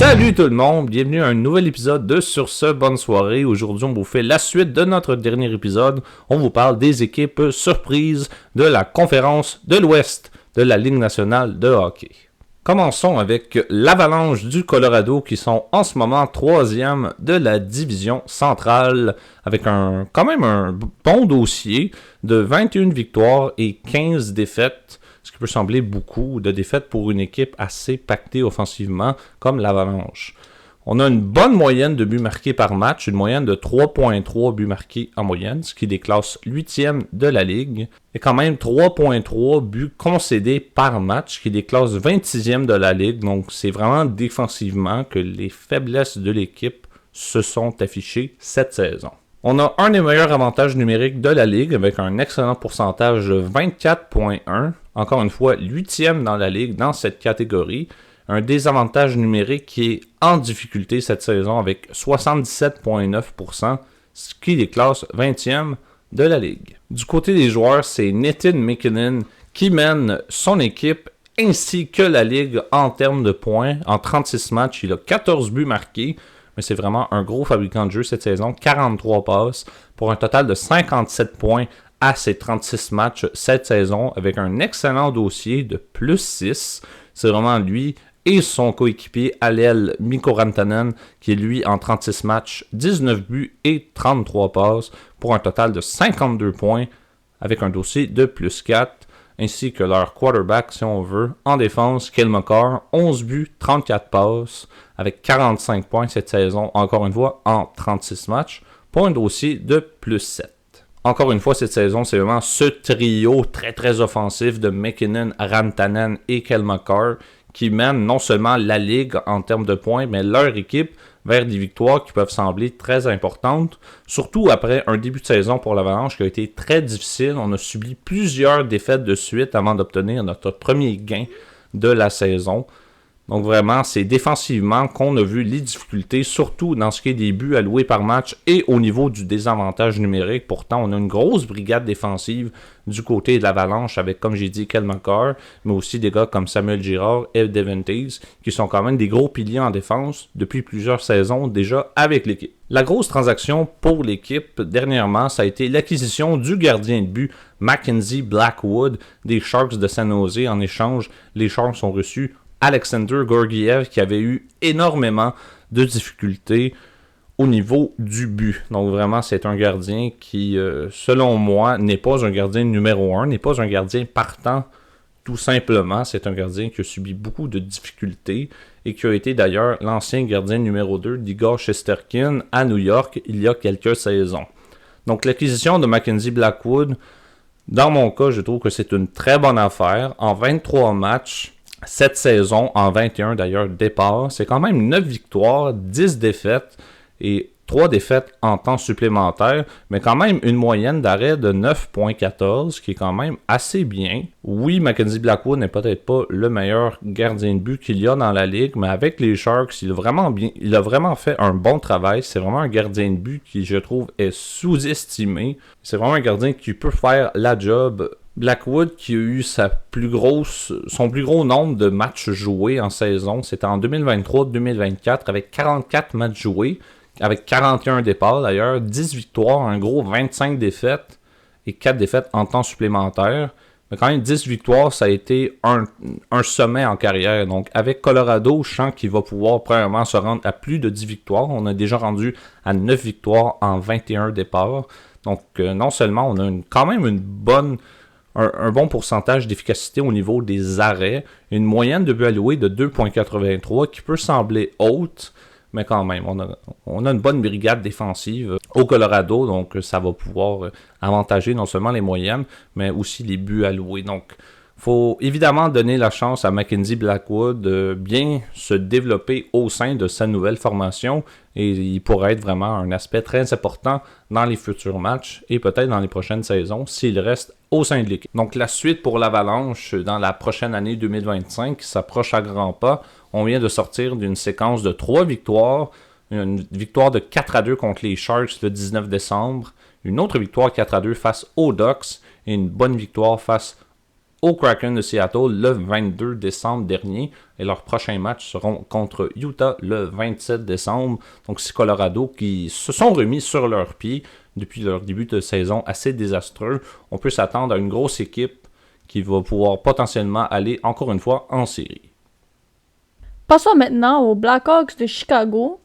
Salut tout le monde, bienvenue à un nouvel épisode de Sur ce, bonne soirée. Aujourd'hui, on vous fait la suite de notre dernier épisode. On vous parle des équipes surprises de la conférence de l'Ouest de la Ligue nationale de hockey. Commençons avec l'Avalanche du Colorado qui sont en ce moment 3e de la division centrale avec quand même un bon dossier de 21 victoires et 15 défaites. Ce qui peut sembler beaucoup de défaites pour une équipe assez pactée offensivement comme l'Avalanche. On a une bonne moyenne de buts marqués par match, une moyenne de 3.3 buts marqués en moyenne, ce qui déclasse 8e de la Ligue. Et quand même 3.3 buts concédés par match, qui déclasse 26e de la Ligue. Donc c'est vraiment défensivement que les faiblesses de l'équipe se sont affichées cette saison. On a un des meilleurs avantages numériques de la Ligue avec un excellent pourcentage de 24.1. Encore une fois, 8e dans la Ligue dans cette catégorie. Un désavantage numérique qui est en difficulté cette saison avec 77.9%, ce qui déclasse 20e de la Ligue. Du côté des joueurs, c'est Nathan MacKinnon qui mène son équipe ainsi que la Ligue en termes de points. En 36 matchs, il a 14 buts marqués. Mais c'est vraiment un gros fabricant de jeu cette saison, 43 passes, pour un total de 57 points à ses 36 matchs cette saison, avec un excellent dossier de plus 6. C'est vraiment lui et son coéquipier à l'aile Mikko Rantanen, qui est lui en 36 matchs, 19 buts et 33 passes, pour un total de 52 points, avec un dossier de plus 4. Ainsi que leur quarterback, si on veut, en défense, Cale Makar, 11 buts, 34 passes, avec 45 points cette saison, encore une fois, en 36 matchs, pour un dossier de plus 7. Encore une fois, cette saison, c'est vraiment ce trio très très offensif de MacKinnon, Rantanen et Cale Makar qui mènent non seulement la Ligue en termes de points, mais leur équipe vers des victoires qui peuvent sembler très importantes, surtout après un début de saison pour l'Avalanche qui a été très difficile. On a subi plusieurs défaites de suite avant d'obtenir notre premier gain de la saison. Donc vraiment, c'est défensivement qu'on a vu les difficultés, surtout dans ce qui est des buts alloués par match et au niveau du désavantage numérique. Pourtant, on a une grosse brigade défensive du côté de l'Avalanche avec, comme j'ai dit, Cale Makar, mais aussi des gars comme Samuel Girard et Devontae, qui sont quand même des gros piliers en défense depuis plusieurs saisons déjà avec l'équipe. La grosse transaction pour l'équipe dernièrement, ça a été l'acquisition du gardien de but Mackenzie Blackwood des Sharks de San Jose. En échange, les Sharks ont reçu Alexander Georgiev qui avait eu énormément de difficultés au niveau du but. Donc vraiment, c'est un gardien qui, selon moi, n'est pas un gardien numéro 1, n'est pas un gardien partant tout simplement. C'est un gardien qui a subi beaucoup de difficultés et qui a été d'ailleurs l'ancien gardien numéro 2 d'Igor Shesterkin à New York il y a quelques saisons. Donc l'acquisition de Mackenzie Blackwood, dans mon cas, je trouve que c'est une très bonne affaire. En 23 matchs, cette saison, en 21 d'ailleurs, départ, c'est quand même 9 victoires, 10 défaites et 3 défaites en temps supplémentaire, mais quand même une moyenne d'arrêt de 9.14, qui est quand même assez bien. Oui, Mackenzie Blackwood n'est peut-être pas le meilleur gardien de but qu'il y a dans la Ligue, mais avec les Sharks, il a vraiment fait un bon travail. C'est vraiment un gardien de but qui, je trouve, est sous-estimé. C'est vraiment un gardien qui peut faire la job. Blackwood qui a eu son plus gros nombre de matchs joués en saison, c'était en 2023-2024 avec 44 matchs joués, avec 41 départs d'ailleurs, 10 victoires, un gros 25 défaites et 4 défaites en temps supplémentaire. Mais quand même 10 victoires, ça a été un sommet en carrière. Donc avec Colorado, je sens qu'il va pouvoir premièrement se rendre à plus de 10 victoires. On a déjà rendu à 9 victoires en 21 départs. Donc non seulement on a quand même un bon pourcentage d'efficacité au niveau des arrêts, une moyenne de buts alloués de 2.83 qui peut sembler haute, mais quand même, on a une bonne brigade défensive au Colorado, donc ça va pouvoir avantager non seulement les moyennes, mais aussi les buts alloués. Donc, il faut évidemment donner la chance à Mackenzie Blackwood de bien se développer au sein de sa nouvelle formation et il pourrait être vraiment un aspect très important dans les futurs matchs et peut-être dans les prochaines saisons s'il reste au sein de l'équipe. Donc la suite pour l'Avalanche dans la prochaine année 2025 qui s'approche à grands pas. On vient de sortir d'une séquence de 3 victoires. Une victoire de 4-2 contre les Sharks le 19 décembre. Une autre victoire 4-2 face aux Ducks et une bonne victoire face au Kraken de Seattle le 22 décembre dernier. Et leurs prochains matchs seront contre Utah le 27 décembre. Donc c'est Colorado qui se sont remis sur leurs pieds depuis leur début de saison assez désastreux. On peut s'attendre à une grosse équipe qui va pouvoir potentiellement aller encore une fois en série. Passons maintenant aux Blackhawks de Chicago.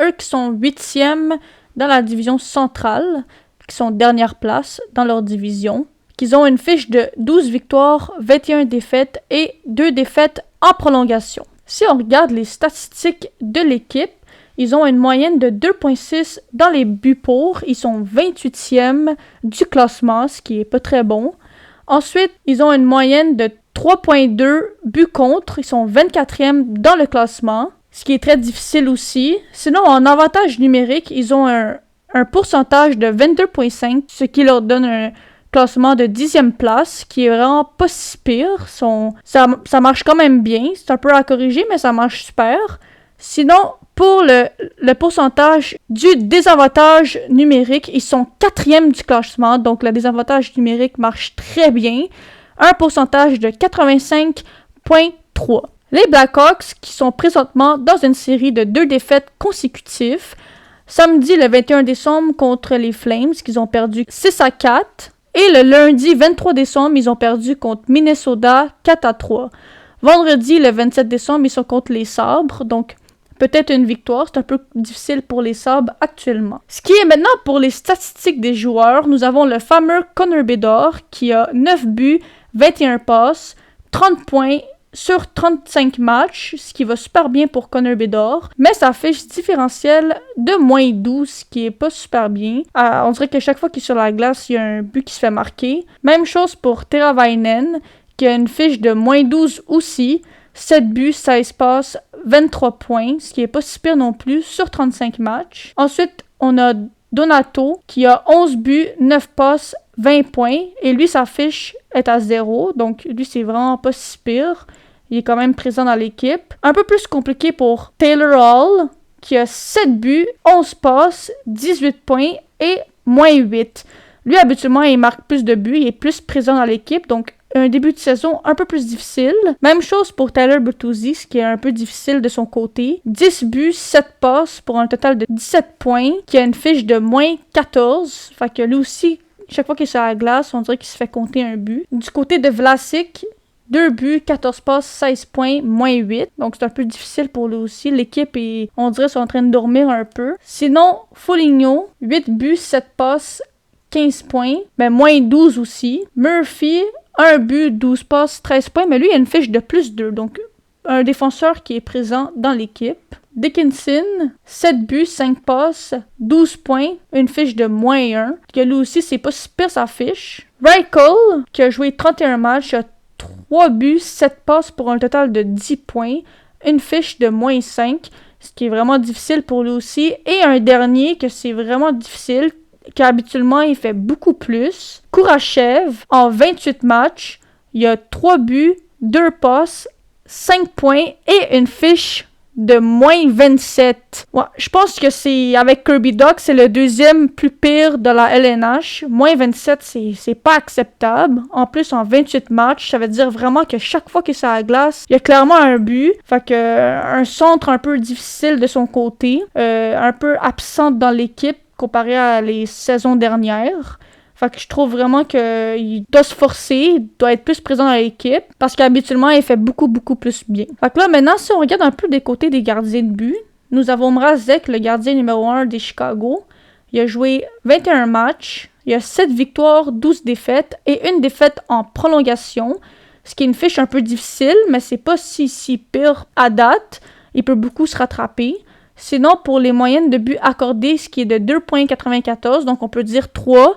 Eux qui sont 8e dans la division centrale, qui sont dernière place dans leur division, qu'ils ont une fiche de 12 victoires, 21 défaites et 2 défaites en prolongation. Si on regarde les statistiques de l'équipe, ils ont une moyenne de 2,6 dans les buts pour. Ils sont 28e du classement, ce qui est pas très bon. Ensuite, ils ont une moyenne de 3,2 buts contre. Ils sont 24e dans le classement, ce qui est très difficile aussi. Sinon, en avantage numérique, ils ont un pourcentage de 22,5, ce qui leur donne un classement de 10e place, qui est vraiment pas si pire. Ça marche quand même bien. C'est un peu à corriger, mais ça marche super. Sinon, pour le pourcentage du désavantage numérique, ils sont 4e du classement, donc le désavantage numérique marche très bien. Un pourcentage de 85,3. Les Blackhawks, qui sont présentement dans une série de 2 défaites consécutives, samedi le 21 décembre contre les Flames, qu'ils ont perdu 6-4, et le lundi 23 décembre, ils ont perdu contre Minnesota 4-3. Vendredi le 27 décembre, ils sont contre les Sabres, donc peut-être une victoire, c'est un peu difficile pour les Sabres actuellement. Ce qui est maintenant pour les statistiques des joueurs, nous avons le fameux Connor Bedard qui a 9 buts, 21 passes, 30 points sur 35 matchs, ce qui va super bien pour Connor Bedard, mais sa fiche différentielle de moins 12, ce qui est pas super bien. On dirait que chaque fois qu'il est sur la glace, il y a un but qui se fait marquer. Même chose pour Teravainen, qui a une fiche de moins 12 aussi, 7 buts, 16 passes, 23 points, ce qui est pas si pire non plus, sur 35 matchs. Ensuite, on a Donato, qui a 11 buts, 9 passes, 20 points, et lui, sa fiche est à 0, donc lui, c'est vraiment pas si pire. Il est quand même présent dans l'équipe. Un peu plus compliqué pour Taylor Hall, qui a 7 buts, 11 passes, 18 points et moins 8. Lui, habituellement, il marque plus de buts, il est plus présent dans l'équipe, donc un début de saison un peu plus difficile. Même chose pour Tyler Bertuzzi, ce qui est un peu difficile de son côté. 10 buts, 7 passes pour un total de 17 points, qui a une fiche de moins 14. Fait que lui aussi, chaque fois qu'il est sur la glace, on dirait qu'il se fait compter un but. Du côté de Vlasic, 2 buts, 14 passes, 16 points, moins 8. Donc c'est un peu difficile pour lui aussi. L'équipe est, on dirait, sont en train de dormir un peu. Sinon, Foligno, 8 buts, 7 passes, 15 points, mais moins 12 aussi. Murphy, 1 but, 12 passes, 13 points, mais lui, il a une fiche de plus 2, donc un défenseur qui est présent dans l'équipe. Dickinson, 7 buts, 5 passes, 12 points, une fiche de moins 1, que lui aussi, c'est pas si pire sa fiche. Reichel, qui a joué 31 matchs, a 3 buts, 7 passes pour un total de 10 points, une fiche de moins 5, ce qui est vraiment difficile pour lui aussi. Et un dernier, que c'est vraiment difficile, qu'habituellement, il fait beaucoup plus. Kourachev, en 28 matchs, il a 3 buts, 2 passes, 5 points et une fiche de moins 27. Ouais, je pense que c'est, avec Kirby Dach, c'est le deuxième plus pire de la LNH. Moins 27, c'est pas acceptable. En plus, en 28 matchs, ça veut dire vraiment que chaque fois qu'il est sur la glace, il y a clairement un but. Fait que un centre un peu difficile de son côté, un peu absente dans l'équipe comparé à les saisons dernières. Fait que je trouve vraiment qu'il doit se forcer, il doit être plus présent dans l'équipe, parce qu'habituellement, il fait beaucoup plus bien. Fait que là, maintenant, si on regarde un peu des côtés des gardiens de but, nous avons Mrazek, le gardien numéro 1 des Chicago. Il a joué 21 matchs, il a 7 victoires, 12 défaites, et une défaite en prolongation, ce qui est une fiche un peu difficile, mais c'est pas si pire à date. Il peut beaucoup se rattraper. Sinon, pour les moyennes de but accordées, ce qui est de 2,94, donc on peut dire 3,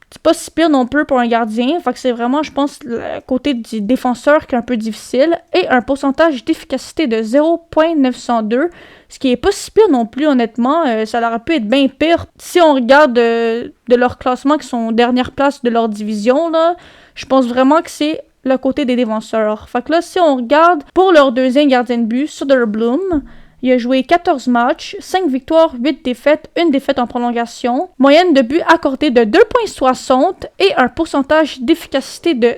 c'est pas si pire non plus pour un gardien. Fait que c'est vraiment, je pense, le côté du défenseur qui est un peu difficile. Et un pourcentage d'efficacité de 0,902, ce qui est pas si pire non plus, honnêtement. Ça aurait pu être bien pire. Si on regarde de leur classement, qui sont dernière place de leur division, là, je pense vraiment que c'est le côté des défenseurs. Fait que là, si on regarde pour leur deuxième gardien de but, Soderblom, il a joué 14 matchs, 5 victoires, 8 défaites, une défaite en prolongation, moyenne de but accordée de 2,60 et un pourcentage d'efficacité de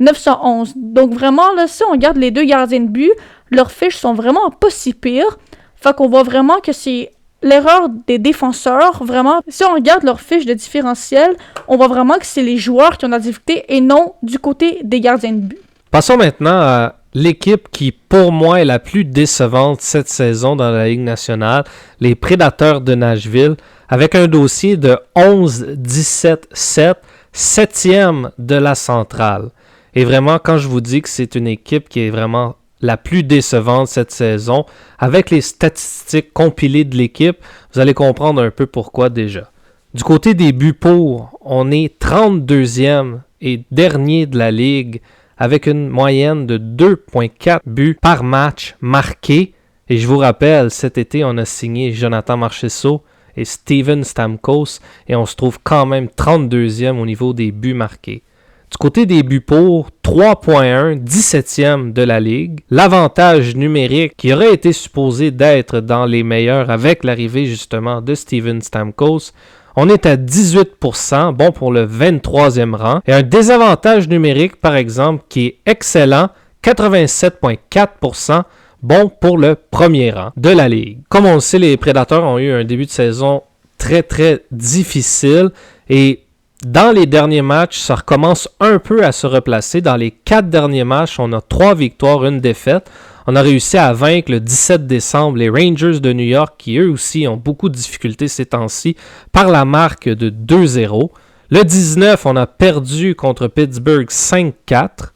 911. Donc vraiment, là, si on regarde les deux gardiens de but, leurs fiches sont vraiment pas si pires. Fait qu'on voit vraiment que c'est l'erreur des défenseurs. Vraiment, si on regarde leurs fiches de différentiel, on voit vraiment que c'est les joueurs qui ont la difficulté et non du côté des gardiens de but. Passons maintenant à l'équipe qui, pour moi, est la plus décevante cette saison dans la Ligue nationale, les Prédateurs de Nashville, avec un dossier de 11-17-7, 7e de la centrale. Et vraiment, quand je vous dis que c'est une équipe qui est vraiment la plus décevante cette saison, avec les statistiques compilées de l'équipe, vous allez comprendre un peu pourquoi déjà. Du côté des buts pour, on est 32e et dernier de la Ligue, avec une moyenne de 2,4 buts par match marqué. Et je vous rappelle, cet été, on a signé Jonathan Marchessault et Steven Stamkos, et on se trouve quand même 32e au niveau des buts marqués. Du côté des buts pour, 3.1, 17e de la Ligue. L'avantage numérique qui aurait été supposé d'être dans les meilleurs avec l'arrivée justement de Steven Stamkos, on est à 18%, bon pour le 23e rang. Et un désavantage numérique, par exemple, qui est excellent, 87,4%, bon pour le premier rang de la Ligue. Comme on le sait, les Prédateurs ont eu un début de saison très, très difficile. Et dans les derniers matchs, ça recommence un peu à se replacer. Dans les 4 derniers matchs, on a 3 victoires, 1 défaite. On a réussi à vaincre le 17 décembre les Rangers de New York, qui eux aussi ont beaucoup de difficultés ces temps-ci, par la marque de 2-0. Le 19, on a perdu contre Pittsburgh 5-4.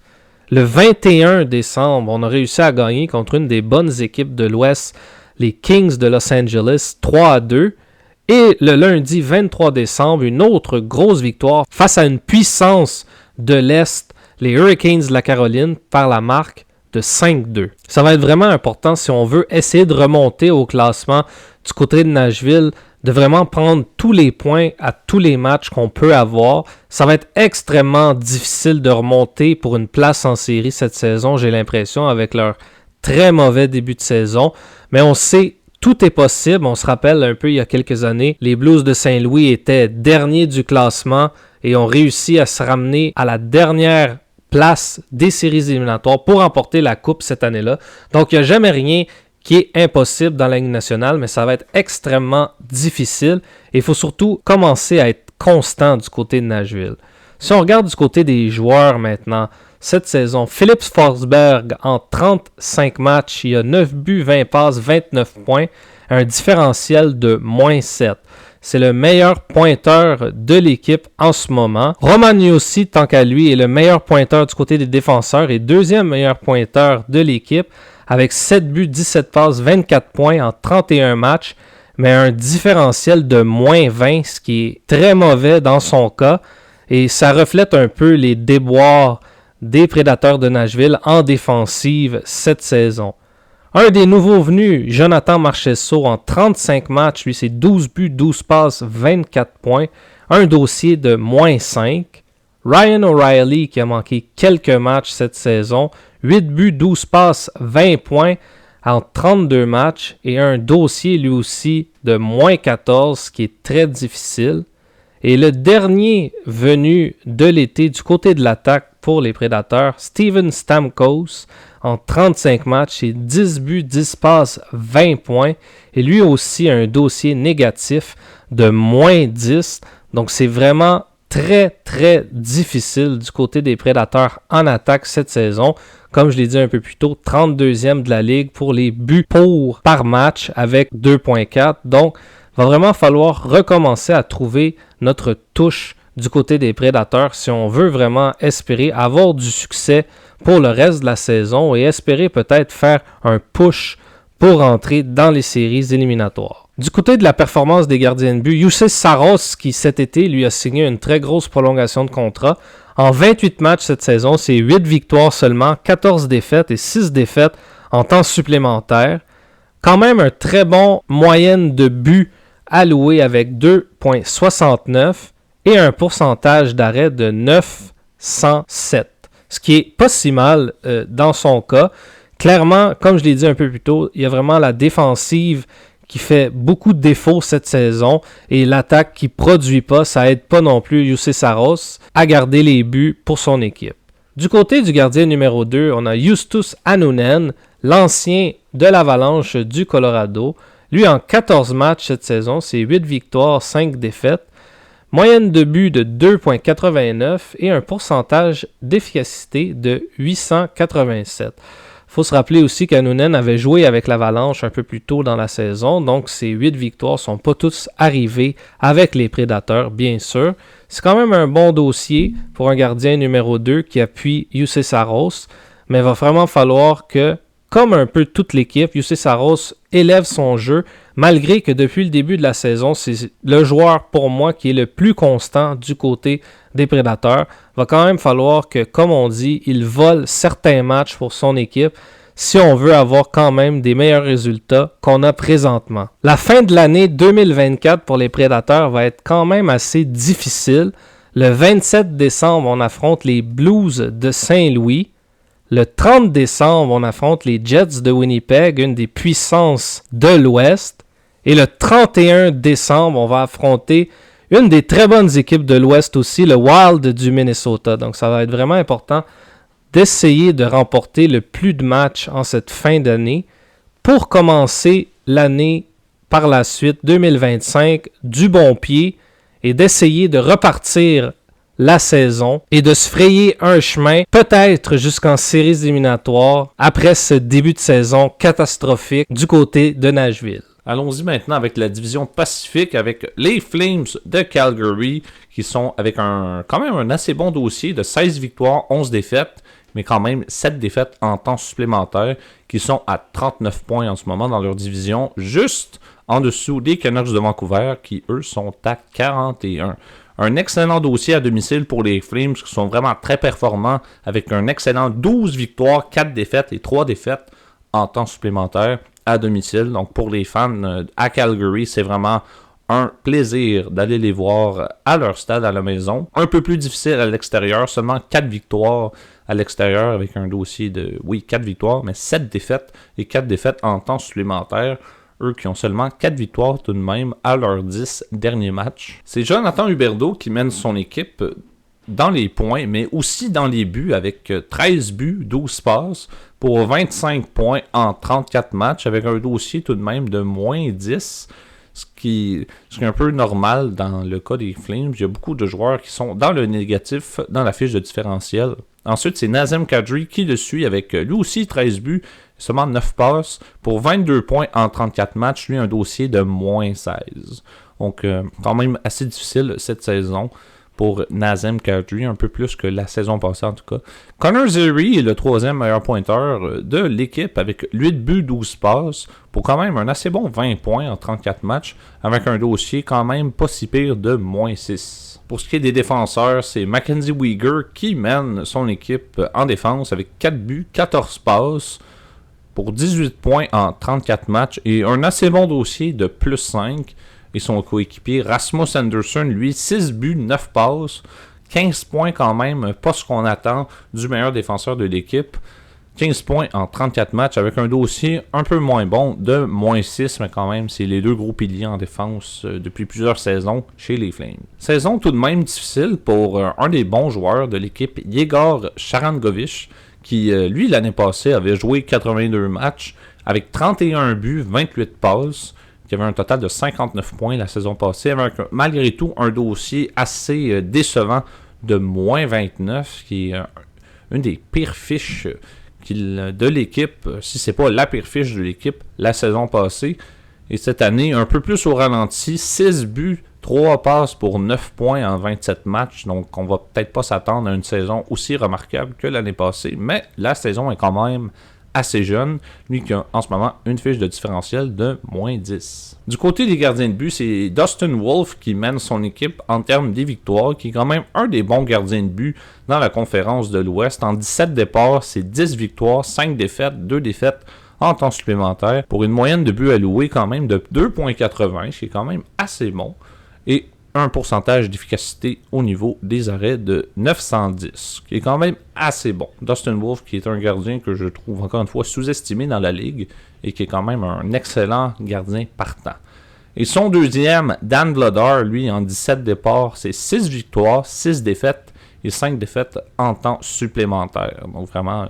Le 21 décembre, on a réussi à gagner contre une des bonnes équipes de l'Ouest, les Kings de Los Angeles, 3-2. Et le lundi 23 décembre, une autre grosse victoire face à une puissance de l'Est, les Hurricanes de la Caroline, par la marque de 5-2. Ça va être vraiment important si on veut essayer de remonter au classement du côté de Nashville, de vraiment prendre tous les points à tous les matchs qu'on peut avoir. Ça va être extrêmement difficile de remonter pour une place en série cette saison, j'ai l'impression, avec leur très mauvais début de saison. Mais on sait, tout est possible. On se rappelle un peu il y a quelques années, les Blues de Saint-Louis étaient derniers du classement et ont réussi à se ramener à la dernière place des séries éliminatoires pour remporter la Coupe cette année-là. Donc, il n'y a jamais rien qui est impossible dans la Ligue nationale, mais ça va être extrêmement difficile. Et il faut surtout commencer à être constant du côté de Nashville. Si on regarde du côté des joueurs maintenant, cette saison, Philippe Forsberg, en 35 matchs, il a 9 buts, 20 passes, 29 points, un différentiel de -7. C'est le meilleur pointeur de l'équipe en ce moment. Roman Josi, tant qu'à lui, est le meilleur pointeur du côté des défenseurs et deuxième meilleur pointeur de l'équipe avec 7 buts, 17 passes, 24 points en 31 matchs, mais un différentiel de -20, ce qui est très mauvais dans son cas. Et ça reflète un peu les déboires des Prédateurs de Nashville en défensive cette saison. Un des nouveaux venus, Jonathan Marchessault, en 35 matchs, lui c'est 12 buts, 12 passes, 24 points, un dossier de -5. Ryan O'Reilly, qui a manqué quelques matchs cette saison, 8 buts, 12 passes, 20 points en 32 matchs, et un dossier lui aussi de -14, ce qui est très difficile. Et le dernier venu de l'été du côté de l'attaque pour les Prédateurs, Steven Stamkos, en 35 matchs, c'est 10 buts, 10 passes, 20 points. Et lui aussi un dossier négatif de -10. Donc c'est vraiment très, très difficile du côté des Prédateurs en attaque cette saison. Comme je l'ai dit un peu plus tôt, 32e de la Ligue pour les buts pour par match avec 2,4. Donc, il va vraiment falloir recommencer à trouver notre touche du côté des Prédateurs si on veut vraiment espérer avoir du succès pour le reste de la saison et espérer peut-être faire un push pour entrer dans les séries éliminatoires. Du côté de la performance des gardiens de but, Juuse Saros, qui cet été lui a signé une très grosse prolongation de contrat, en 28 matchs cette saison, c'est 8 victoires seulement, 14 défaites et 6 défaites en temps supplémentaire. Quand même un très bon moyenne de buts alloué avec 2,69 et un pourcentage d'arrêt de 907. Ce qui est pas si mal dans son cas. Clairement, comme je l'ai dit un peu plus tôt, il y a vraiment la défensive qui fait beaucoup de défauts cette saison et l'attaque qui produit pas, ça aide pas non plus Juuse Saros à garder les buts pour son équipe. Du côté du gardien numéro 2, on a Justus Annunen, l'ancien de l'Avalanche du Colorado. Lui, en 14 matchs cette saison, c'est 8 victoires, 5 défaites. Moyenne de but de 2,89 et un pourcentage d'efficacité de 887. Il faut se rappeler aussi qu'Annunen avait joué avec l'Avalanche un peu plus tôt dans la saison, donc ces 8 victoires ne sont pas tous arrivées avec les Prédateurs, bien sûr. C'est quand même un bon dossier pour un gardien numéro 2 qui appuie Juuse Saros, mais il va vraiment falloir que, comme un peu toute l'équipe, Juuse Saros élève son jeu, malgré que depuis le début de la saison, c'est le joueur pour moi qui est le plus constant du côté des Prédateurs. Il va quand même falloir que, comme on dit, il vole certains matchs pour son équipe si on veut avoir quand même des meilleurs résultats qu'on a présentement. La fin de l'année 2024 pour les Prédateurs va être quand même assez difficile. Le 27 décembre, on affronte les Blues de Saint-Louis. Le 30 décembre, on affronte les Jets de Winnipeg, une des puissances de l'Ouest. Et le 31 décembre, on va affronter une des très bonnes équipes de l'Ouest aussi, le Wild du Minnesota. Donc ça va être vraiment important d'essayer de remporter le plus de matchs en cette fin d'année pour commencer l'année par la suite 2025 du bon pied et d'essayer de repartir la saison et de se frayer un chemin, peut-être jusqu'en séries éliminatoires, après ce début de saison catastrophique du côté de Nashville. Allons-y maintenant avec la division Pacifique, avec les Flames de Calgary, qui sont avec quand même un assez bon dossier de 16 victoires, 11 défaites, mais quand même 7 défaites en temps supplémentaire, qui sont à 39 points en ce moment dans leur division, juste en dessous des Canucks de Vancouver, qui eux sont à 41. Un excellent dossier à domicile pour les Flames, qui sont vraiment très performants, avec un excellent 12 victoires, 4 défaites et 3 défaites en temps supplémentaire à domicile. Donc pour les fans à Calgary, c'est vraiment un plaisir d'aller les voir à leur stade à la maison. Un peu plus difficile à l'extérieur, seulement 4 victoires à l'extérieur avec un dossier de, 4 victoires, mais 7 défaites et 4 défaites en temps supplémentaire. Eux qui ont seulement 4 victoires tout de même à leurs 10 derniers matchs. C'est Jonathan Huberdeau qui mène son équipe dans les points, mais aussi dans les buts avec 13 buts, 12 passes pour 25 points en 34 matchs avec un dossier tout de même de moins 10. Ce qui est un peu normal dans le cas des Flames. Il y a beaucoup de joueurs qui sont dans le négatif dans la fiche de différentiel. Ensuite, c'est Nazem Kadri qui le suit avec lui aussi 13 buts, seulement 9 passes pour 22 points en 34 matchs. Lui, un dossier de moins 16. Donc, quand même assez difficile cette saison pour Nazem Kadri, un peu plus que la saison passée en tout cas. Connor Zary est le troisième meilleur pointeur de l'équipe avec 8 buts, 12 passes pour quand même un assez bon 20 points en 34 matchs avec un dossier quand même pas si pire de moins 6. Pour ce qui est des défenseurs, c'est Mackenzie Weegar qui mène son équipe en défense avec 4 buts, 14 passes pour 18 points en 34 matchs et un assez bon dossier de plus 5. Et son coéquipier Rasmus Andersson, lui, 6 buts, 9 passes, 15 points quand même, pas ce qu'on attend du meilleur défenseur de l'équipe. 15 points en 34 matchs avec un dossier un peu moins bon de moins 6, mais quand même, c'est les deux gros piliers en défense depuis plusieurs saisons chez les Flames. Saison tout de même difficile pour un des bons joueurs de l'équipe, Yegor Sharangovich, qui, lui, l'année passée, avait joué 82 matchs avec 31 buts, 28 passes, qui avait un total de 59 points la saison passée, avec malgré tout un dossier assez décevant de moins 29, qui est une des pires fiches de l'équipe, si c'est pas la pire fiche de l'équipe la saison passée. Et cette année, un peu plus au ralenti, 6 buts, 3 passes pour 9 points en 27 matchs, donc on va peut-être pas s'attendre à une saison aussi remarquable que l'année passée, mais la saison est quand même assez jeune, lui qui a en ce moment une fiche de différentiel de moins 10. Du côté des gardiens de but, c'est Dustin Wolf qui mène son équipe en termes des victoires, qui est quand même un des bons gardiens de but dans la conférence de l'Ouest. En 17 départs, c'est 10 victoires, 5 défaites, 2 défaites en temps supplémentaire, pour une moyenne de buts alloués quand même de 2,80, ce qui est quand même assez bon, et un pourcentage d'efficacité au niveau des arrêts de 910, qui est quand même assez bon. Dustin Wolf, qui est un gardien que je trouve encore une fois sous-estimé dans la ligue, et qui est quand même un excellent gardien partant. Et son deuxième, Dan Vladar, lui, en 17 départs, c'est 6 victoires, 6 défaites et 5 défaites en temps supplémentaire. Donc vraiment,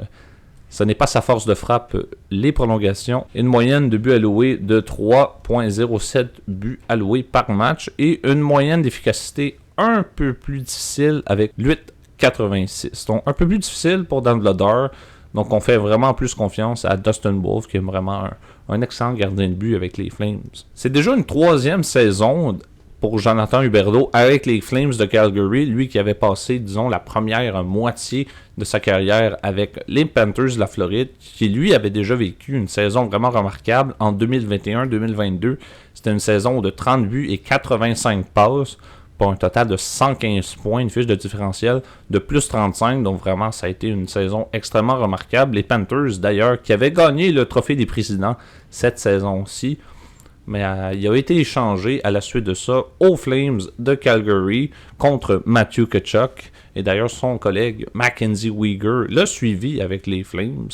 ce n'est pas sa force de frappe, les prolongations. Une moyenne de buts alloués de 3,07 buts alloués par match et une moyenne d'efficacité un peu plus difficile avec 8,86. Donc un peu plus difficile pour Dan Vladar. Donc on fait vraiment plus confiance à Dustin Wolf qui est vraiment un excellent gardien de but avec les Flames. C'est déjà une 3e saison pour Jonathan Huberdeau avec les Flames de Calgary, lui qui avait passé, disons, la première moitié de sa carrière avec les Panthers de la Floride, qui lui avait déjà vécu une saison vraiment remarquable en 2021-2022. C'était une saison de 30 buts et 85 passes pour un total de 115 points, une fiche de différentiel de plus 35, donc vraiment ça a été une saison extrêmement remarquable. Les Panthers d'ailleurs qui avaient gagné le trophée des présidents cette saison-ci, mais il a été échangé à la suite de ça aux Flames de Calgary contre Matthew Tkachuk. Et d'ailleurs, son collègue Mackenzie Weegar l'a suivi avec les Flames.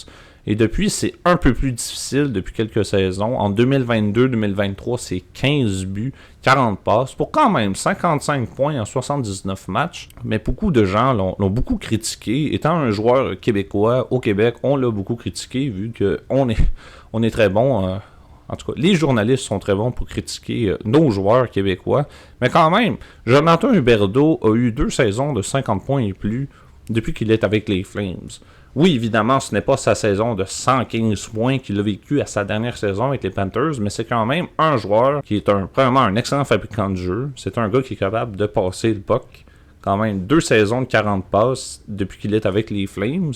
Et depuis, c'est un peu plus difficile depuis quelques saisons. En 2022-2023, c'est 15 buts, 40 passes, pour quand même 55 points en 79 matchs. Mais beaucoup de gens l'ont beaucoup critiqué. Étant un joueur québécois au Québec, on l'a beaucoup critiqué vu qu'on est très bon. En tout cas, les journalistes sont très bons pour critiquer nos joueurs québécois. Mais quand même, Jonathan Huberdeau a eu 2 saisons de 50 points et plus depuis qu'il est avec les Flames. Oui, évidemment, ce n'est pas sa saison de 115 points qu'il a vécu à sa dernière saison avec les Panthers, mais c'est quand même un joueur qui est vraiment un excellent fabricant de jeu. C'est un gars qui est capable de passer le puck. Quand même 2 saisons de 40 passes depuis qu'il est avec les Flames.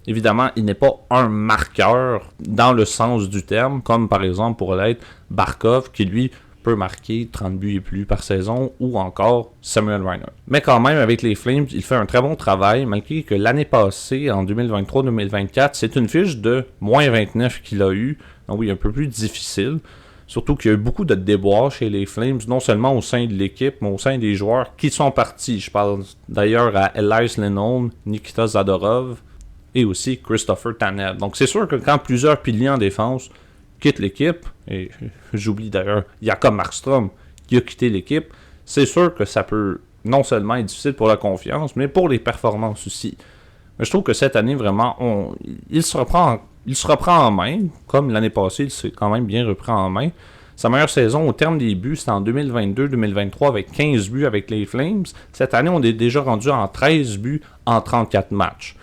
Évidemment, il n'est pas un marqueur dans le sens du terme, comme par exemple pourrait l'être Barkov, qui lui peut marquer 30 buts et plus par saison, ou encore Samuel Reinhart. Mais quand même, avec les Flames, il fait un très bon travail, malgré que l'année passée, en 2023-2024, c'est une fiche de moins 29 qu'il a eu, donc oui, un peu plus difficile. Surtout qu'il y a eu beaucoup de déboires chez les Flames, non seulement au sein de l'équipe, mais au sein des joueurs qui sont partis. Je parle d'ailleurs à Elias Lindholm, Nikita Zadorov, et aussi Christopher Tanev. Donc c'est sûr que quand plusieurs piliers en défense quittent l'équipe, et j'oublie d'ailleurs Jakob Markstrom qui a quitté l'équipe, c'est sûr que ça peut non seulement être difficile pour la confiance, mais pour les performances aussi. Mais je trouve que cette année, vraiment, il se reprend en main, comme l'année passée, il s'est quand même bien repris en main. Sa meilleure saison au terme des buts, c'était en 2022-2023 avec 15 buts avec les Flames. Cette année, on est déjà rendu en 13 buts en 34 matchs.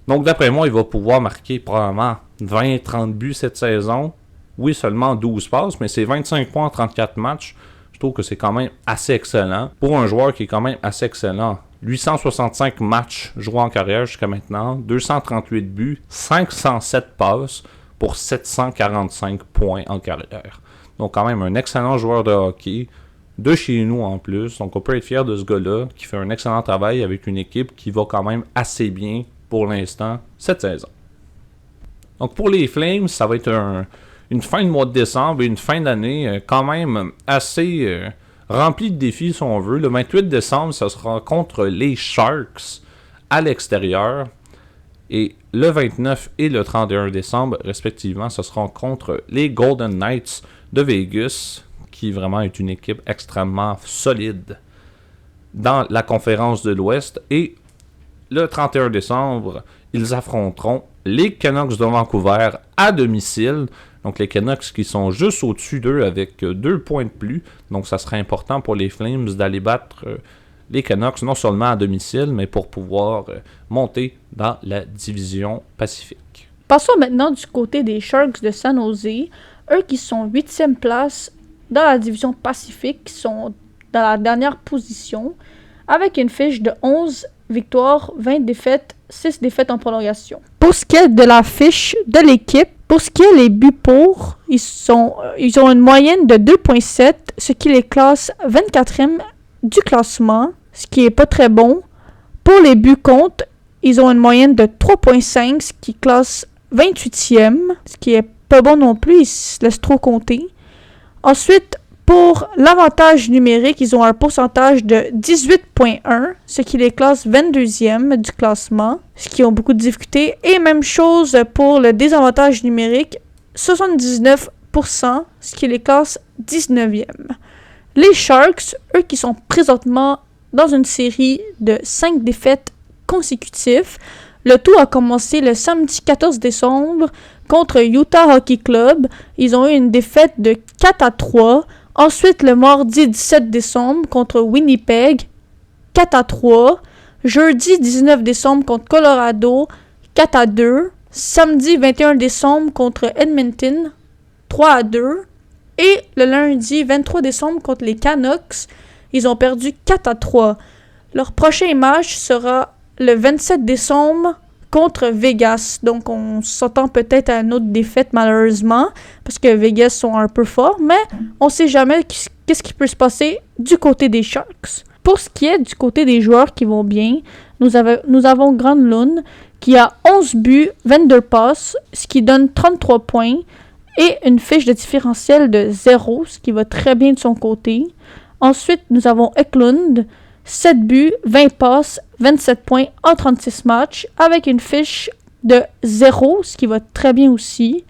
Donc, d'après moi, il va pouvoir marquer probablement 20-30 buts cette saison. Oui, seulement 12 passes, mais c'est 25 points en 34 matchs. Je trouve que c'est quand même assez excellent. Pour un joueur qui est quand même assez excellent. 865 matchs joués en carrière jusqu'à maintenant. 238 buts, 507 passes pour 745 points en carrière. Donc, quand même un excellent joueur de hockey. De chez nous en plus. Donc, on peut être fier de ce gars-là qui fait un excellent travail avec une équipe qui va quand même assez bien pour l'instant, cette saison. Donc pour les Flames, ça va être une fin de mois de décembre et une fin d'année quand même assez remplie de défis si on veut. Le 28 décembre, ça sera contre les Sharks à l'extérieur. Et le 29 et le 31 décembre, respectivement, ce sera contre les Golden Knights de Vegas, qui vraiment est une équipe extrêmement solide dans la conférence de l'Ouest. Et le 31 décembre, ils affronteront les Canucks de Vancouver à domicile. Donc les Canucks qui sont juste au-dessus d'eux avec 2 points de plus. Donc ça serait important pour les Flames d'aller battre les Canucks non seulement à domicile, mais pour pouvoir monter dans la division Pacifique. Passons maintenant du côté des Sharks de San Jose. Eux qui sont 8e place dans la division Pacifique, qui sont dans la dernière position, avec une fiche de 11 victoires, 20 défaites, 6 défaites en prolongation. Pour ce qui est de la fiche de l'équipe, pour ce qui est les buts pour, ils ont une moyenne de 2.7, ce qui les classe 24e du classement, ce qui est pas très bon. Pour les buts contre, ils ont une moyenne de 3.5, ce qui classe 28e, ce qui est pas bon non plus, ils se laissent trop compter. Ensuite, pour l'avantage numérique, ils ont un pourcentage de 18.1, ce qui les classe 22e du classement, ce qui ont beaucoup de difficultés. Et même chose pour le désavantage numérique, 79%, ce qui les classe 19e. Les Sharks, eux qui sont présentement dans une série de 5 défaites consécutives. Le tout a commencé le samedi 14 décembre contre Utah Hockey Club. Ils ont eu une défaite de 4-3. Ensuite, le mardi 17 décembre contre Winnipeg, 4-3. Jeudi 19 décembre contre Colorado, 4-2. Samedi 21 décembre contre Edmonton, 3-2. Et le lundi 23 décembre contre les Canucks, ils ont perdu 4-3. Leur prochain match sera le 27 décembre contre Vegas. Donc, on s'attend peut-être à une autre défaite, malheureusement, parce que Vegas sont un peu forts, mais on ne sait jamais qu'est-ce qui peut se passer du côté des Sharks. Pour ce qui est du côté des joueurs qui vont bien, nous avons Granlund qui a 11 buts, 22 passes, ce qui donne 33 points, et une fiche de différentiel de 0, ce qui va très bien de son côté. Ensuite, nous avons Eklund, 7 buts, 20 passes, 27 points en 36 matchs, avec une fiche de 0, ce qui va très bien aussi.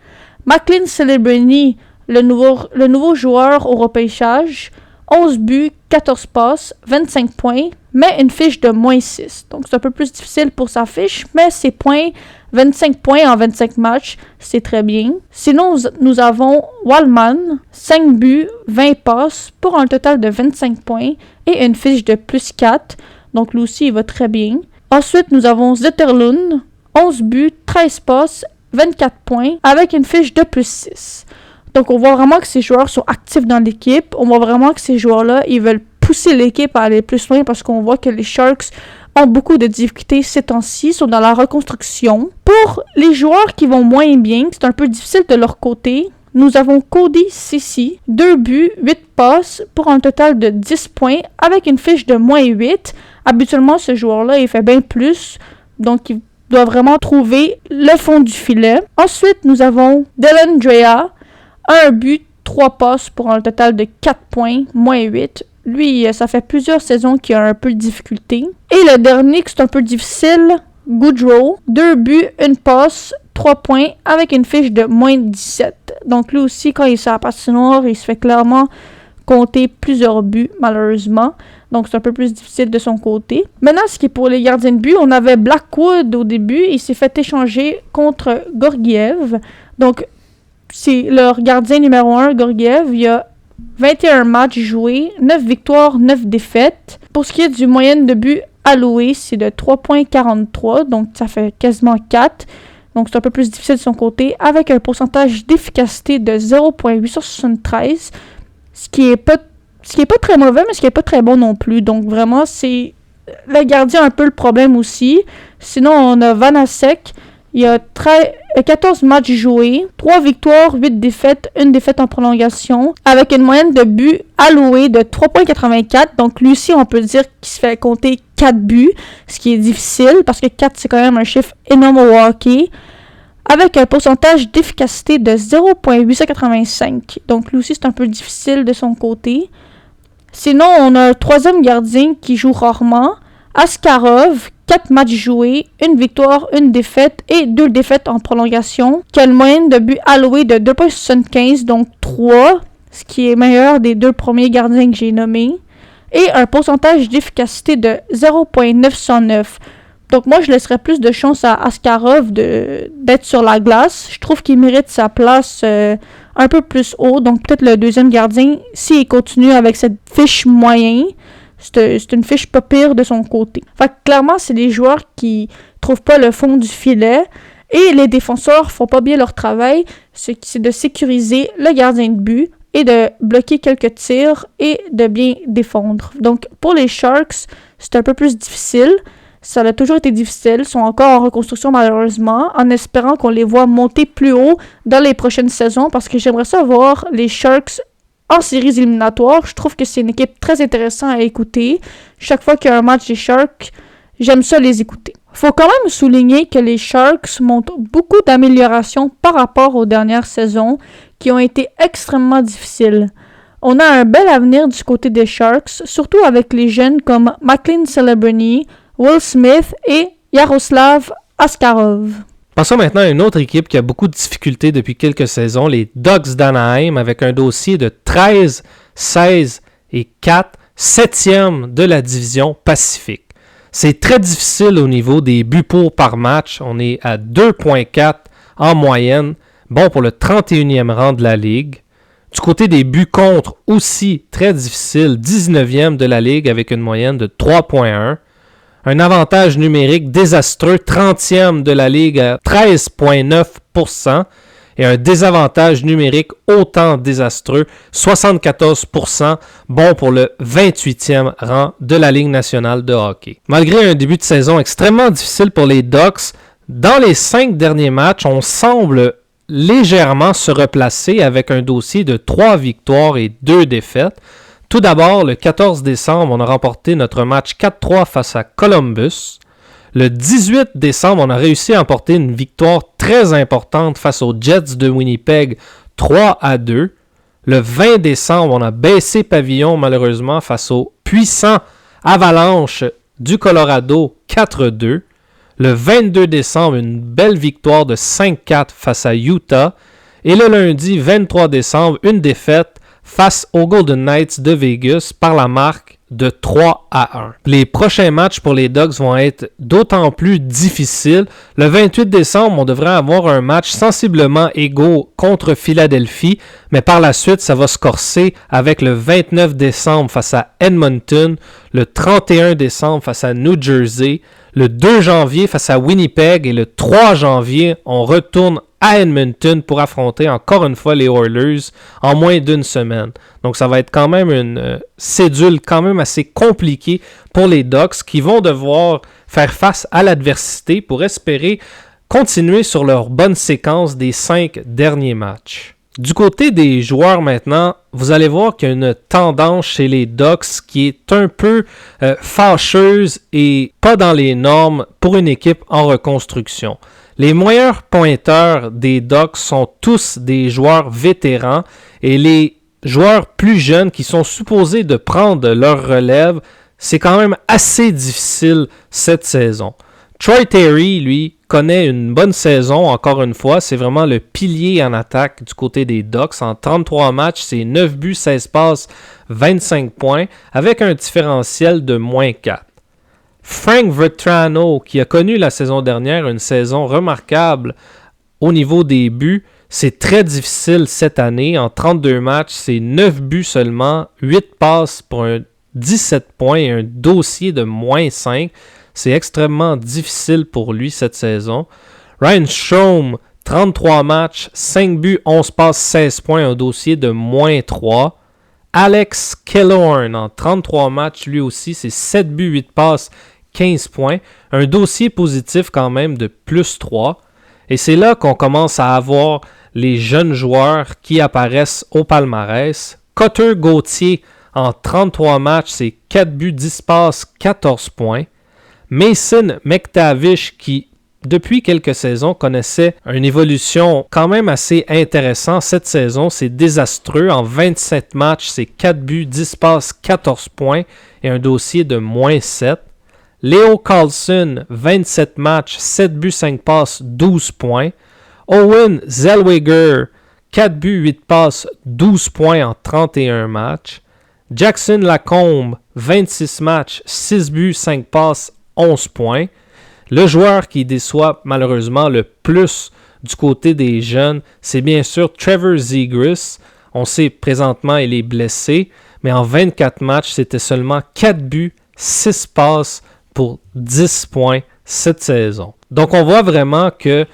McLean Celebrini, le nouveau joueur au repêchage, 11 buts, 14 passes, 25 points, mais une fiche de moins 6. Donc c'est un peu plus difficile pour sa fiche, mais ses points, 25 points en 25 matchs, c'est très bien. Sinon, nous avons Wallman, 5 buts, 20 passes, pour un total de 25 points, et une fiche de plus 4. Donc lui aussi, il va très bien. Ensuite, nous avons Zetterlund, 11 buts, 13 passes, 24 points, avec une fiche de plus 6. Donc, on voit vraiment que ces joueurs sont actifs dans l'équipe. On voit vraiment que ces joueurs-là, ils veulent pousser l'équipe à aller plus loin parce qu'on voit que les Sharks ont beaucoup de difficultés ces temps-ci, sont dans la reconstruction. Pour les joueurs qui vont moins bien, c'est un peu difficile de leur côté. Nous avons Cody Ceci, 2 buts, 8 passes, pour un total de 10 points, avec une fiche de moins 8. Habituellement, ce joueur-là, il fait bien plus, donc il doit vraiment trouver le fond du filet. Ensuite, nous avons Dylan Drea, 1 but, 3 passes pour un total de 4 points, moins 8. Lui, ça fait plusieurs saisons qu'il a un peu de difficulté. Et le dernier, c'est un peu difficile, Goodrow, 2 buts, 1 passe, 3 points, avec une fiche de moins 17. Donc lui aussi, quand il est sur la patinoire, il se fait clairement compter plusieurs buts, malheureusement. Donc c'est un peu plus difficile de son côté. Maintenant, ce qui est pour les gardiens de but, on avait Blackwood au début. Il s'est fait échanger contre Georgiev. Donc, c'est leur gardien numéro 1, Georgiev. Il y a 21 matchs joués, 9 victoires, 9 défaites. Pour ce qui est du moyenne de but alloué, c'est de 3.43, donc ça fait quasiment 4. Donc c'est un peu plus difficile de son côté, avec un pourcentage d'efficacité de 0.873, ce qui est pas très mauvais, mais ce qui est pas très bon non plus. Donc vraiment, c'est le gardien un peu le problème aussi. Sinon, on a Vanasek. Il y a 14 matchs joués, 3 victoires, 8 défaites, 1 défaite en prolongation, avec une moyenne de buts alloués de 3.84. Donc lui aussi, on peut dire qu'il se fait compter 4 buts, ce qui est difficile, parce que 4, c'est quand même un chiffre énorme au hockey, avec un pourcentage d'efficacité de 0.885. Donc lui aussi, c'est un peu difficile de son côté. Sinon, on a un troisième gardien qui joue rarement, Askarov, 4 matchs joués, 1 victoire, 1 défaite et 2 défaites en prolongation, qui a une moyenne de buts alloués de 2.75, donc 3, ce qui est meilleur des 2 premiers gardiens que j'ai nommés, et un pourcentage d'efficacité de 0.909. Donc moi, je laisserais plus de chance à Askarov d'être sur la glace. Je trouve qu'il mérite sa place un peu plus haut, donc peut-être le deuxième gardien, s'il continue avec cette fiche moyenne, c'est une fiche pas pire de son côté. Fait que clairement, c'est des joueurs qui trouvent pas le fond du filet et les défenseurs font pas bien leur travail, c'est de sécuriser le gardien de but et de bloquer quelques tirs et de bien défendre. Donc pour les Sharks, c'est un peu plus difficile. Ça a toujours été difficile. Ils sont encore en reconstruction malheureusement, en espérant qu'on les voit monter plus haut dans les prochaines saisons parce que j'aimerais ça voir les Sharks en séries éliminatoires. Je trouve que c'est une équipe très intéressante à écouter. Chaque fois qu'il y a un match des Sharks, j'aime ça les écouter. Faut quand même souligner que les Sharks montrent beaucoup d'améliorations par rapport aux dernières saisons qui ont été extrêmement difficiles. On a un bel avenir du côté des Sharks, surtout avec les jeunes comme McLean Celebrini, Will Smith et Yaroslav Askarov. Passons maintenant à une autre équipe qui a beaucoup de difficultés depuis quelques saisons, les Ducks d'Anaheim, avec un dossier de 13, 16 et 4, 7e de la division Pacifique. C'est très difficile au niveau des buts pour par match. On est à 2,4 en moyenne. Bon pour le 31e rang de la Ligue. Du côté des buts contre, aussi très difficile, 19e de la Ligue avec une moyenne de 3,1. Un avantage numérique désastreux, 30e de la Ligue à 13,9%. Et un désavantage numérique autant désastreux, 74%, bon pour le 28e rang de la Ligue nationale de hockey. Malgré un début de saison extrêmement difficile pour les Ducks, dans les 5 derniers matchs, on semble légèrement se replacer avec un dossier de 3 victoires et 2 défaites. Tout d'abord, le 14 décembre, on a remporté notre match 4-3 face à Columbus. Le 18 décembre, on a réussi à emporter une victoire très importante face aux Jets de Winnipeg, 3-2. Le 20 décembre, on a baissé pavillon malheureusement face aux puissants Avalanches du Colorado, 4-2. Le 22 décembre, une belle victoire de 5-4 face à Utah. Et le lundi 23 décembre, une défaite face aux Golden Knights de Vegas par la marque de 3-1. Les prochains matchs pour les Ducks vont être d'autant plus difficiles. Le 28 décembre, on devrait avoir un match sensiblement égaux contre Philadelphie, mais par la suite, ça va se corser avec le 29 décembre face à Edmonton, le 31 décembre face à New Jersey, le 2 janvier face à Winnipeg et le 3 janvier, on retourne à Edmonton pour affronter encore une fois les Oilers en moins d'une semaine. Donc ça va être quand même une cédule quand même assez compliquée pour les Ducks qui vont devoir faire face à l'adversité pour espérer continuer sur leur bonne séquence des 5 derniers matchs. Du côté des joueurs maintenant, vous allez voir qu'il y a une tendance chez les Ducks qui est un peu fâcheuse et pas dans les normes pour une équipe en reconstruction. Les meilleurs pointeurs des Ducks sont tous des joueurs vétérans et les joueurs plus jeunes qui sont supposés de prendre leur relève, c'est quand même assez difficile cette saison. Troy Terry, lui, connaît une bonne saison, encore une fois. C'est vraiment le pilier en attaque du côté des Ducks. En 33 matchs, c'est 9 buts, 16 passes, 25 points, avec un différentiel de -4. Frank Vetrano, qui a connu la saison dernière une saison remarquable au niveau des buts, c'est très difficile cette année. En 32 matchs, c'est 9 buts seulement, 8 passes pour un 17 points et un dossier de -5. C'est extrêmement difficile pour lui cette saison. Ryan Strome, 33 matchs, 5 buts, 11 passes, 16 points, un dossier de -3. Alex Killorn, en 33 matchs, lui aussi, c'est 7 buts, 8 passes, 15 points. Un dossier positif quand même de +3. Et c'est là qu'on commence à avoir les jeunes joueurs qui apparaissent au palmarès. Cutter Gauthier, en 33 matchs, c'est 4 buts, 10 passes, 14 points. Mason McTavish, qui depuis quelques saisons connaissait une évolution quand même assez intéressante. Cette saison, c'est désastreux. En 27 matchs, c'est 4 buts, 10 passes, 14 points et un dossier de -7. Leo Carlson, 27 matchs, 7 buts, 5 passes, 12 points. Owen Zellweger, 4 buts, 8 passes, 12 points en 31 matchs. Jackson Lacombe, 26 matchs, 6 buts, 5 passes, 11 points. Le joueur qui déçoit malheureusement le plus du côté des jeunes, c'est bien sûr Trevor Zegras. On sait présentement il est blessé, mais en 24 matchs, c'était seulement 4 buts, 6 passes pour 10 points cette saison. Donc on voit vraiment que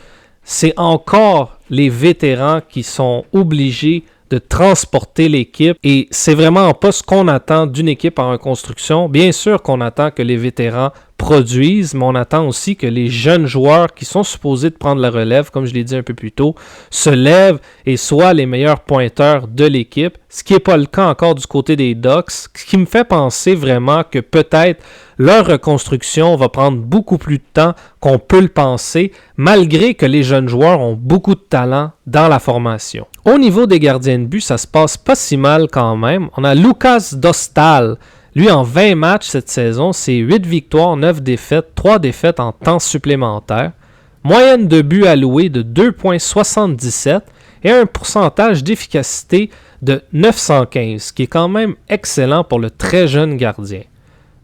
c'est encore les vétérans qui sont obligés de transporter l'équipe et c'est vraiment pas ce qu'on attend d'une équipe en reconstruction. Bien sûr qu'on attend que les vétérans produisent, mais on attend aussi que les jeunes joueurs qui sont supposés de prendre la relève, comme je l'ai dit un peu plus tôt, se lèvent et soient les meilleurs pointeurs de l'équipe, ce qui n'est pas le cas encore du côté des Ducks, ce qui me fait penser vraiment que peut-être leur reconstruction va prendre beaucoup plus de temps qu'on peut le penser, malgré que les jeunes joueurs ont beaucoup de talent dans la formation. Au niveau des gardiens de but, ça se passe pas si mal quand même. On a Lucas Dostal. Lui, en 20 matchs cette saison, c'est 8 victoires, 9 défaites, 3 défaites en temps supplémentaire. Moyenne de buts alloués de 2,77 et un pourcentage d'efficacité de 915, ce qui est quand même excellent pour le très jeune gardien.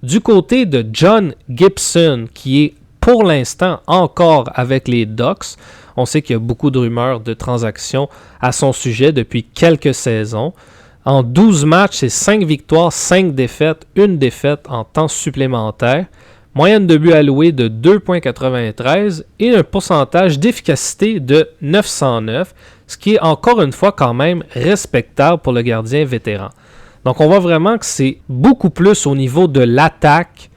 Du côté de John Gibson, qui est pour l'instant encore avec les Ducks, on sait qu'il y a beaucoup de rumeurs de transactions à son sujet depuis quelques saisons. En 12 matchs, c'est 5 victoires, 5 défaites, 1 défaite en temps supplémentaire. Moyenne de buts alloués de 2,93 et un pourcentage d'efficacité de 909, ce qui est encore une fois quand même respectable pour le gardien vétéran. Donc on voit vraiment que c'est beaucoup plus au niveau de l'attaque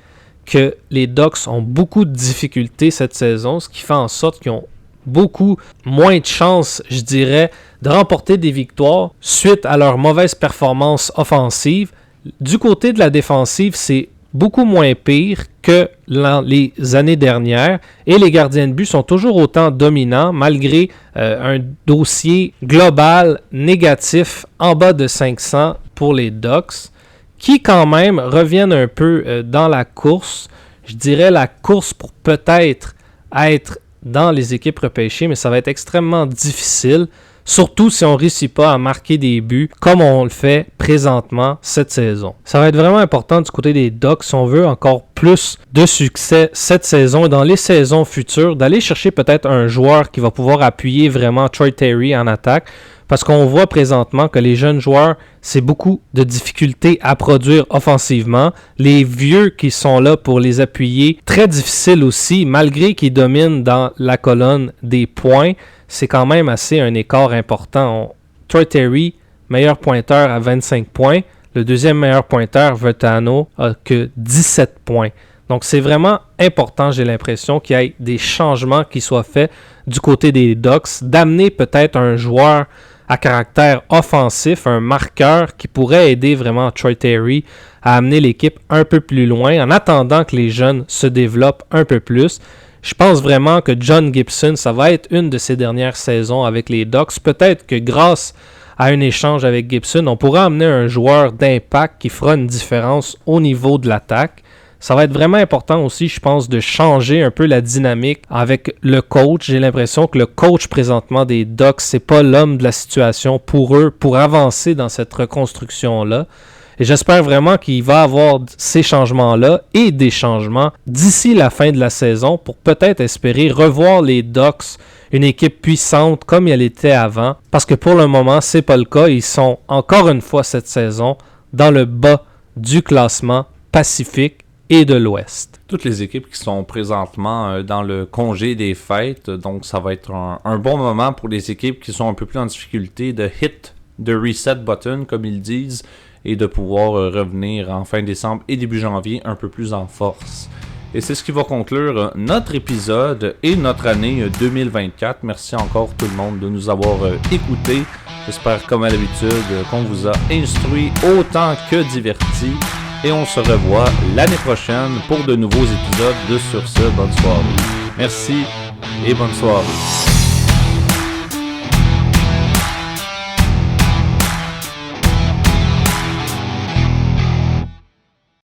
que les Ducks ont beaucoup de difficultés cette saison, ce qui fait en sorte qu'ils ont beaucoup moins de chances, je dirais, de remporter des victoires suite à leur mauvaise performance offensive. Du côté de la défensive, c'est beaucoup moins pire que les années dernières et les gardiens de but sont toujours autant dominants malgré un dossier global négatif en bas de 500 pour les Ducks qui quand même reviennent un peu dans la course. Je dirais la course pour peut-être être dans les équipes repêchées, mais ça va être extrêmement difficile, surtout si on ne réussit pas à marquer des buts comme on le fait présentement cette saison. Ça va être vraiment important du côté des Ducks si on veut encore plus de succès cette saison et dans les saisons futures, d'aller chercher peut-être un joueur qui va pouvoir appuyer vraiment Troy Terry en attaque. Parce qu'on voit présentement que les jeunes joueurs, c'est beaucoup de difficultés à produire offensivement. Les vieux qui sont là pour les appuyer, très difficile aussi, malgré qu'ils dominent dans la colonne des points. C'est quand même assez un écart important. Troy Terry, meilleur pointeur à 25 points. Le deuxième meilleur pointeur, Vertano, a que 17 points. Donc c'est vraiment important, j'ai l'impression, qu'il y ait des changements qui soient faits du côté des Ducks, d'amener peut-être un joueur à caractère offensif, un marqueur qui pourrait aider vraiment Troy Terry à amener l'équipe un peu plus loin en attendant que les jeunes se développent un peu plus. Je pense vraiment que John Gibson, ça va être une de ses dernières saisons avec les Ducks. Peut-être que grâce à un échange avec Gibson, on pourra amener un joueur d'impact qui fera une différence au niveau de l'attaque. Ça va être vraiment important aussi, je pense, de changer un peu la dynamique avec le coach. J'ai l'impression que le coach présentement des Ducks, c'est pas l'homme de la situation pour eux, pour avancer dans cette reconstruction-là. Et j'espère vraiment qu'il va y avoir ces changements-là et des changements d'ici la fin de la saison pour peut-être espérer revoir les Ducks, une équipe puissante comme elle était avant. Parce que pour le moment, c'est pas le cas. Ils sont encore une fois cette saison dans le bas du classement Pacifique et de l'Ouest. Toutes les équipes qui sont présentement dans le congé des fêtes, donc ça va être un bon moment pour les équipes qui sont un peu plus en difficulté de hit the reset button, comme ils disent, et de pouvoir revenir en fin décembre et début janvier un peu plus en force. Et c'est ce qui va conclure notre épisode et notre année 2024. Merci encore tout le monde de nous avoir écoutés. J'espère comme à l'habitude qu'on vous a instruit autant que diverti. Et on se revoit l'année prochaine pour de nouveaux épisodes de Sur ce, bonne soirée. Merci et bonne soirée.